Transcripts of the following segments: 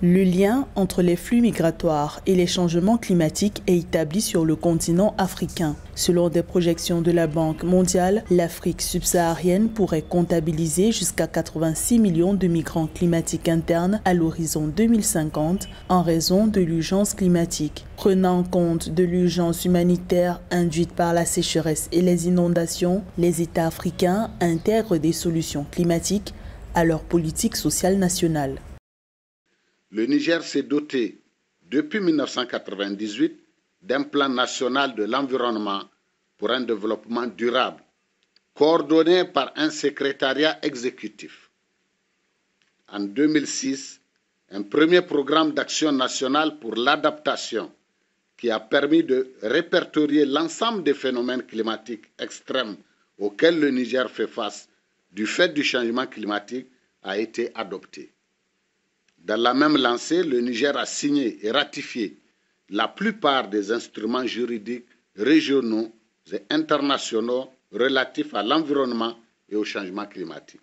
Le lien entre les flux migratoires et les changements climatiques est établi sur le continent africain. Selon des projections de la Banque mondiale, l'Afrique subsaharienne pourrait comptabiliser jusqu'à 86 millions de migrants climatiques internes à l'horizon 2050 en raison de l'urgence climatique. Prenant en compte de l'urgence humanitaire induite par la sécheresse et les inondations, les États africains intègrent des solutions climatiques à leur politique sociale nationale. Le Niger s'est doté, depuis 1998, d'un plan national de l'environnement pour un développement durable, coordonné par un secrétariat exécutif. En 2006, un premier programme d'action nationale pour l'adaptation qui a permis de répertorier l'ensemble des phénomènes climatiques extrêmes auxquels le Niger fait face du fait du changement climatique a été adopté. Dans la même lancée, le Niger a signé et ratifié la plupart des instruments juridiques régionaux et internationaux relatifs à l'environnement et au changement climatique.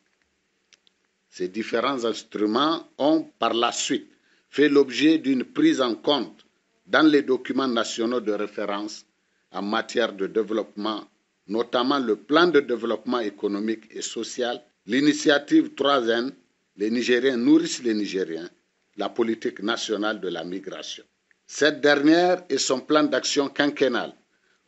Ces différents instruments ont par la suite fait l'objet d'une prise en compte dans les documents nationaux de référence en matière de développement, notamment le plan de développement économique et social, l'initiative 3N, les Nigériens nourrissent les Nigériens, la politique nationale de la migration. Cette dernière et son plan d'action quinquennal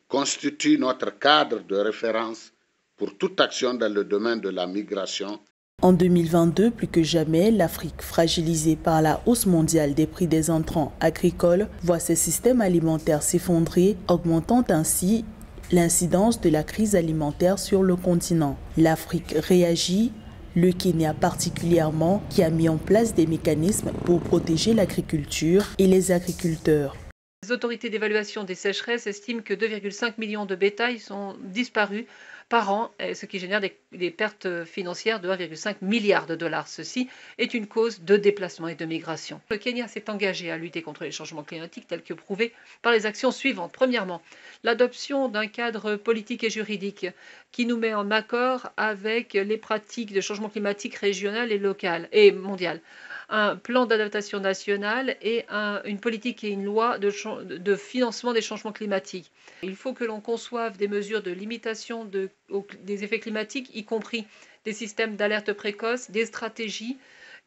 constituent notre cadre de référence pour toute action dans le domaine de la migration. En 2022, plus que jamais, l'Afrique, fragilisée par la hausse mondiale des prix des intrants agricoles, voit ses systèmes alimentaires s'effondrer, augmentant ainsi l'incidence de la crise alimentaire sur le continent. L'Afrique réagit, le Kenya particulièrement, qui a mis en place des mécanismes pour protéger l'agriculture et les agriculteurs. Les autorités d'évaluation des sécheresses estiment que 2,5 millions de bétail sont disparus par an, ce qui génère des pertes financières de 1,5 milliard de dollars. Ceci est une cause de déplacement et de migration. Le Kenya s'est engagé à lutter contre les changements climatiques tels que prouvés par les actions suivantes. Premièrement, l'adoption d'un cadre politique et juridique qui nous met en accord avec les pratiques de changement climatique régional et local et mondial. Un plan d'adaptation national et une politique et une loi de financement des changements climatiques. Il faut que l'on conçoive des mesures de limitation des effets climatiques, y compris des systèmes d'alerte précoce, des stratégies,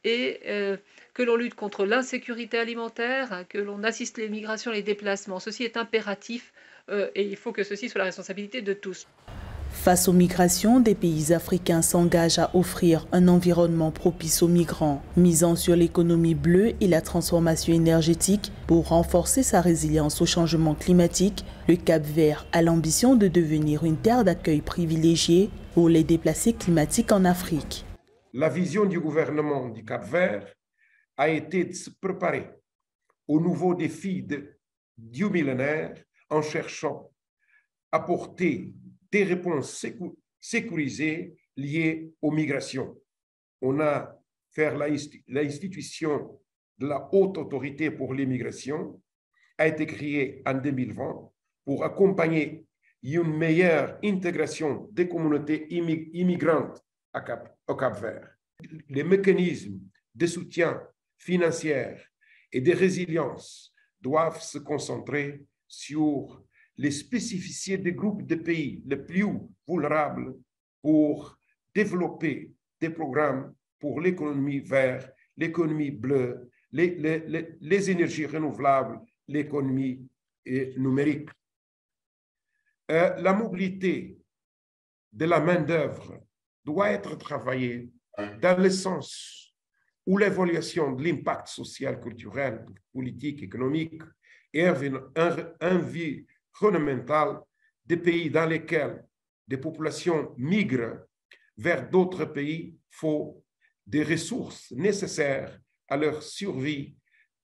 et que l'on lutte contre l'insécurité alimentaire, que l'on assiste les migrations et les déplacements. Ceci est impératif et il faut que ceci soit la responsabilité de tous. Face aux migrations, des pays africains s'engagent à offrir un environnement propice aux migrants, misant sur l'économie bleue et la transformation énergétique pour renforcer sa résilience au changement climatique. Le Cap-Vert a l'ambition de devenir une terre d'accueil privilégiée pour les déplacés climatiques en Afrique. La vision du gouvernement du Cap-Vert a été de se préparer aux nouveaux défis du millénaire en cherchant à apporter des réponses sécurisées liées aux migrations. On a fait l'institution de la Haute Autorité pour l'immigration, a été créée en 2020 pour accompagner une meilleure intégration des communautés immigrantes au Cap-Vert. Les mécanismes de soutien financier et de résilience doivent se concentrer sur les spécificités des groupes de pays les plus vulnérables pour développer des programmes pour l'économie verte, l'économie bleue, les énergies renouvelables, l'économie numérique. La mobilité de la main-d'œuvre doit être travaillée dans le sens où l'évaluation de l'impact social, culturel, politique, économique et environnemental des pays dans lesquels des populations migrent vers d'autres pays faut des ressources nécessaires à leur survie,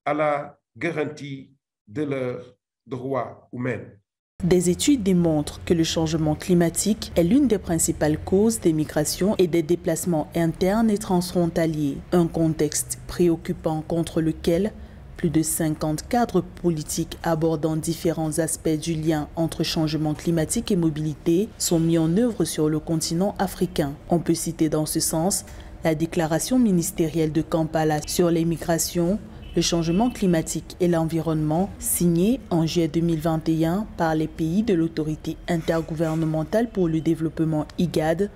à la garantie de leurs droits humains. Des études démontrent que le changement climatique est l'une des principales causes des migrations et des déplacements internes et transfrontaliers, un contexte préoccupant contre lequel plus de 50 cadres politiques abordant différents aspects du lien entre changement climatique et mobilité sont mis en œuvre sur le continent africain. On peut citer dans ce sens la déclaration ministérielle de Kampala sur les migrations, le changement climatique et l'environnement, signé en juillet 2021 par les pays de l'autorité intergouvernementale pour le développement IGAD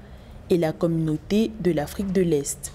et la communauté de l'Afrique de l'Est.